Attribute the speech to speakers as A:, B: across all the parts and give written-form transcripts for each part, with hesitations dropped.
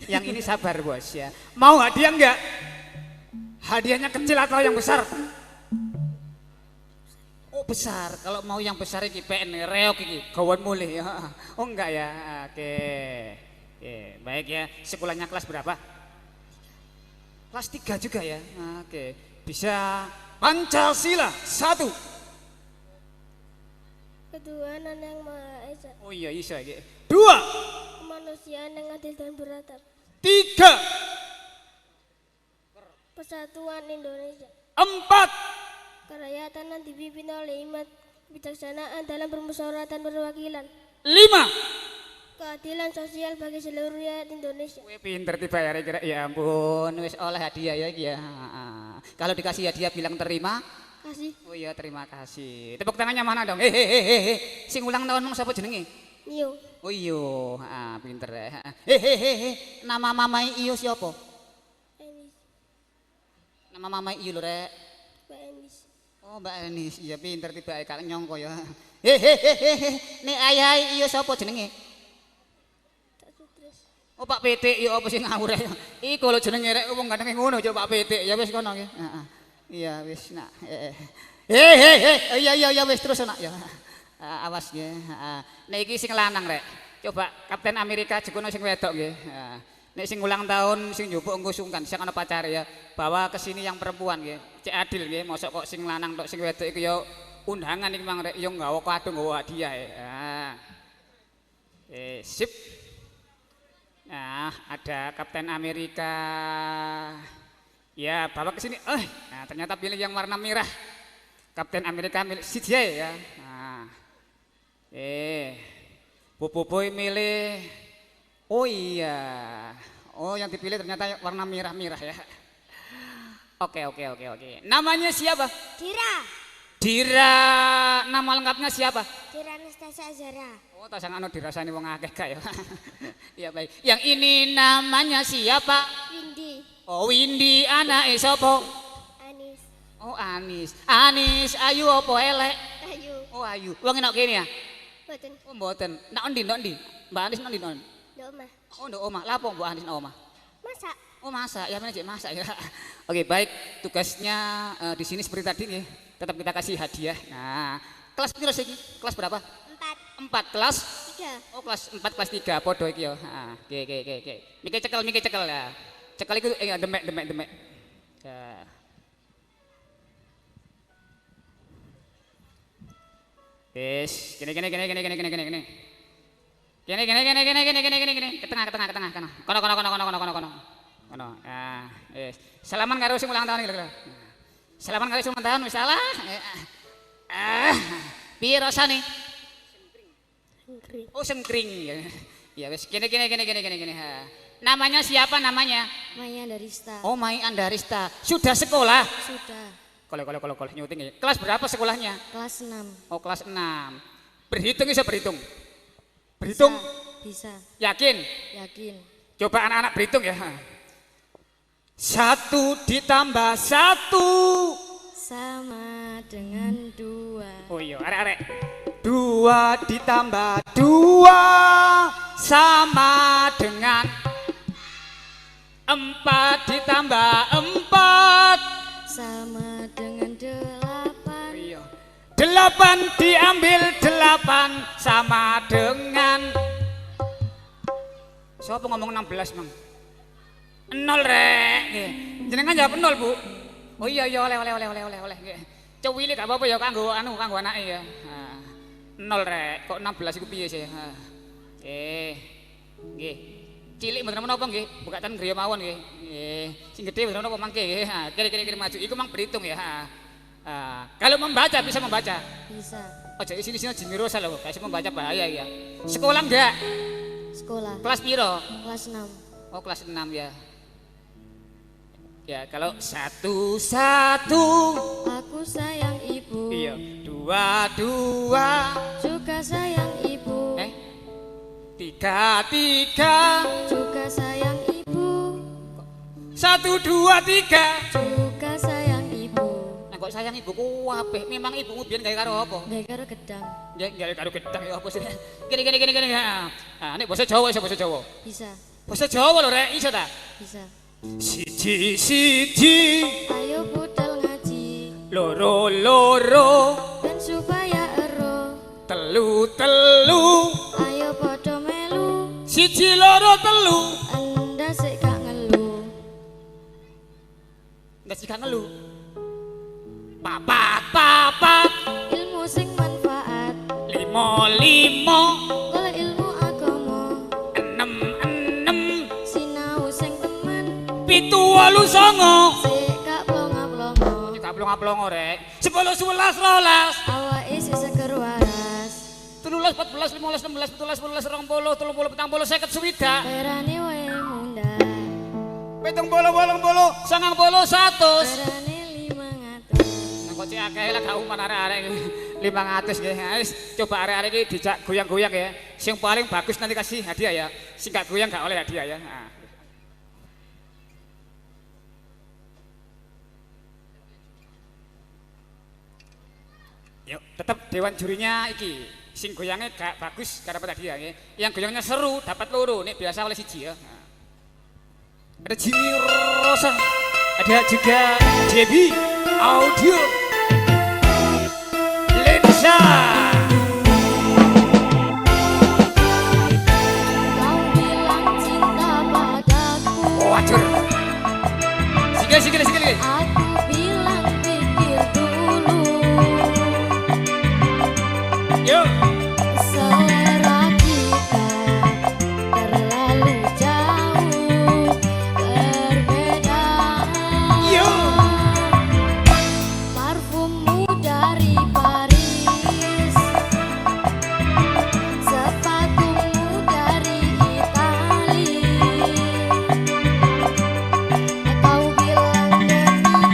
A: Yang ini sabar bos ya. Mau hadiah enggak? Hadiahnya kecil atau yang besar? Oh besar. Kalau mau yang besar iki PN reok iki gawan mulih ya. Oh enggak ya. Oke. Oke, baik ya. Sekolahnya kelas berapa? Kelas 3 juga ya. Oke. Bisa Pancasila 1.
B: Ketuhanan yang Maha Esa.
A: Oh iya bisa iki. 2.
B: Kemanusiaan yang adil dan beradab.
A: 3.
B: Persatuan Indonesia.
A: 4.
B: Kerakyatan yang dipimpin oleh hikmat kebijaksanaan dalam permusyawaratan perwakilan.
A: 5.
B: Keadilan sosial bagi seluruh rakyat Indonesia.
A: Wih pinter tiba ya kira. Ya ampun, wis oleh hadiah ya iki ya. Kalau dikasih hadiah bilang terima.
B: Kasih.
A: Oh iya terima kasih. Tepuk tangannya mana dong? Hehehe. Sing ulang tahun nang sapa jenenge?
B: Nio.
A: Oh iya, pinter ya. Hehehe. Nama mamai iyo siapa?
B: Enis.
A: Nama mamai iyo lho rek.
B: Mbak Enis.
A: Oh Mbak Enis, iya pinter tiba kak nyongko ya. Hehehe. Nek ayah iyo siapa jenenge?
B: Tak Sutris.
A: Oh Pak PT ya apa sih ngawur ya. Iku lho jenenge rek wong gandenge ngono coba Pak PT. Ya wis kono nggih. Heeh. Iya wis nak. Iya wis terus nak ya. Awas nggih. Heeh. Nek iki sing lanang rek. Coba Kapten Amerika jekono sing wedok nggih. Nek sing ulang tahun sing njupuk engko sungkan sing ana pacare ya. Bawa ke sini yang perempuan nggih. Cek adil nggih. Mosok kok sing lanang tok sing wedok iku ya undangan iki mang rek ya nggawa kado nggawa hadiah ya. Sip. Nah, ada Kapten Amerika. Ya, bawa ke sini. Nah, ternyata pilih yang warna merah. Kapten Amerika milik CJ ya. Nah. Boboiboy milih. Oh iya. Oh, yang dipilih ternyata warna merah-merah ya. Oke. Namanya siapa?
B: Dira.
A: Dira. Nama lengkapnya siapa?
B: Dira Anastasia Azara.
A: Oh, tasang anu dirasani wong akeh gak ya. Iya baik. Yang ini namanya siapa?
B: Windy.
A: Oh Windy anake sapa?
B: Anis.
A: Oh Anis. Anis ayu apa elek?
B: Ayu.
A: Oh ayu. Wong enak kene ya?
B: Boten.
A: Oh mboten. Nak endi? Mbak Anis nak endi?
B: Ndok omah.
A: Oh ndok omah. Lah apa Mbak Anis nak omah?
B: Masak.
A: Oh masak. Ya mana masak ya. Oke, baik. Tugasnya di sini seperti tadi nih. Tetap kita kasih hadiah. Nah, kelas piro sih iki? Kelas berapa?
B: 4.
A: 4 kelas
B: 3.
A: Oh kelas 4 kelas 3 podo iki yo. Heeh. Oke. Miki cekel ya. Cekel iku demek. Ya. Wis, gini. Ke tengah. Kono. Ah, wis. Salaman karo sing ulang tahun iki lho. Salaman karo sing ulang tahun wis salah. Piye rasane? Oh sengkring ya. Ya wis gini. Namanya siapa namanya?
B: Maya Darista.
A: Oh Mai Andarista. Sudah sekolah?
B: Sudah.
A: Koleh nyuting ya. Kelas berapa sekolahnya?
B: Kelas 6.
A: Oh kelas 6. Berhitung bisa berhitung? Berhitung?
B: Bisa.
A: Yakin?
B: Yakin.
A: Coba anak-anak berhitung ya. 1 ditambah 1
B: sama dengan 2.
A: Oh iya arek-arek. 2 ditambah 2 sama dengan 4 ditambah 4
B: sama dengan 8.
A: iya. 8 diambil 8 sama dengan siapa ngomong 16 Mang? 0 rek. Jenengan jawab 0 Bu. Oh iya oleh. Cewili gak apa-apa ya kanggo anake ya. 0 rek. Kok 16 iku piye sih? Nggih. Cilik mboten menapa nggih, bukatan griya mawon nggih. Nggih. Sing gedhe mboten menapa mangke nggih. Kiri maju iku mang berhitung ya. Kalau membaca bisa membaca?
B: Bisa.
A: Aja sini jemirosa lho, kasih membaca bahaya ya. Sekolah enggak?
B: Sekolah.
A: Kelas piro?
B: Kelas 6.
A: Oh kelas 6 ya. Ya kalau 1
B: Aku sayang ibu.
A: iya 2
B: Juga sayang ibu.
A: 3
B: Juga sayang ibu.
A: 1 2 3
B: Juga sayang ibu.
A: Nah kok sayang ibu ku apik memang ibumu biyen gawe karo apa?
B: Gawe karo gedang.
A: Ya gawe karo gedang ya apa sih? Gini. Nek basa Jawa iso basa Jawa.
B: Bisa.
A: Basa Jawa lho rek, iso ta?
C: Bisa.
A: Siji-siji,
C: Ayo budal ngaji
A: loro-loro,
C: ben supaya ero.
A: telu-telu,
C: Ayo padha melu
A: siji loro telu.
C: anda sik gak ngeluh.
A: Ndak sik ngelu. Papat-papat,
C: Ilmu sing manfaat
A: limo-limo,
C: golek ilmu agama.
A: enem-enem,
C: Sinau sing temen
A: 7-8
C: sik gak plonga-plonga.
A: Gak plong-plong rek. 10 11 12.
C: Awake sik seger waras.
A: 13 14 15 16 17 18 20 30 40 50 60
C: Perane wae mundhak.
A: 70 80 90 100.
C: Perane 500.
A: Nang kocek akeh lah gak uman arek-arek iki. 500 nggih. Wis coba arek-arek iki dijak goyang-goyang ya. Sing paling bagus nanti kasih hadiah ya. Sing gak goyang gak oleh hadiah ya. Nah. Yuk, tetap dewan jurinya iki. Sing goyangnya gak bagus gak dapat hadiah ya. Yang goyangnya seru dapat loro. Nih biasa oleh siji ya. Nah. Ada Jimmy Rosa, ada juga Debbie Audio, Lensa.
C: Kau bilang cinta padaku.
A: Wajar. Sikil.
C: Aku bilang pikir dulu.
A: Yuk.
C: Selera kita terlalu jauh berbeda.
A: Yuk.
C: Parfummu dari Paris, sepatumu dari Itali. Kau bilang demi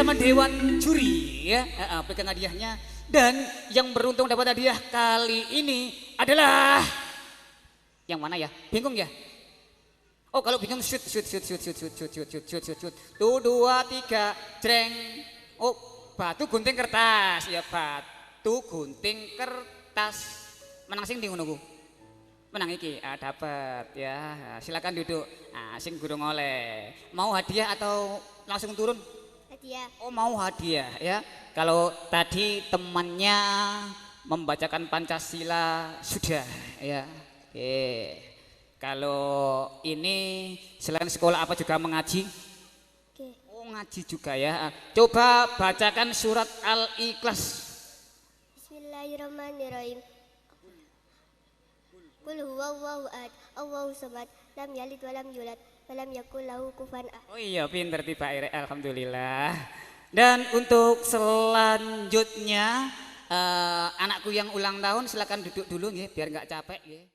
A: bersama dewan juri ya, pegang hadiahnya. Dan yang beruntung dapat hadiah kali ini adalah yang mana ya? Bingung ya? Oh kalau bingung shoot. Tuh 2, 3, jreng. Oh batu gunting kertas ya, batu gunting kertas. Menang sing di ngono ku. Menang iki, dapat ya. Silakan duduk. Sing gurung oleh. Mau hadiah atau langsung turun?
B: Hadiah.
A: Oh mau hadiah ya. Kalau tadi temannya membacakan Pancasila sudah ya. Oke. Kalau ini selain sekolah apa juga mengaji?
B: Oke.
A: Oh ngaji juga ya. Coba bacakan surat Al-Ikhlas.
B: Bismillahirrahmanirrahim. Qul huwallahu ahad, Allahu samad, lam yalid walam yulad, walam yakul lahu kufuwan ahad.
A: Oh iya pinter tiba alhamdulillah. Dan untuk selanjutnya anakku yang ulang tahun silakan duduk dulu nggih biar nggak capek nggih.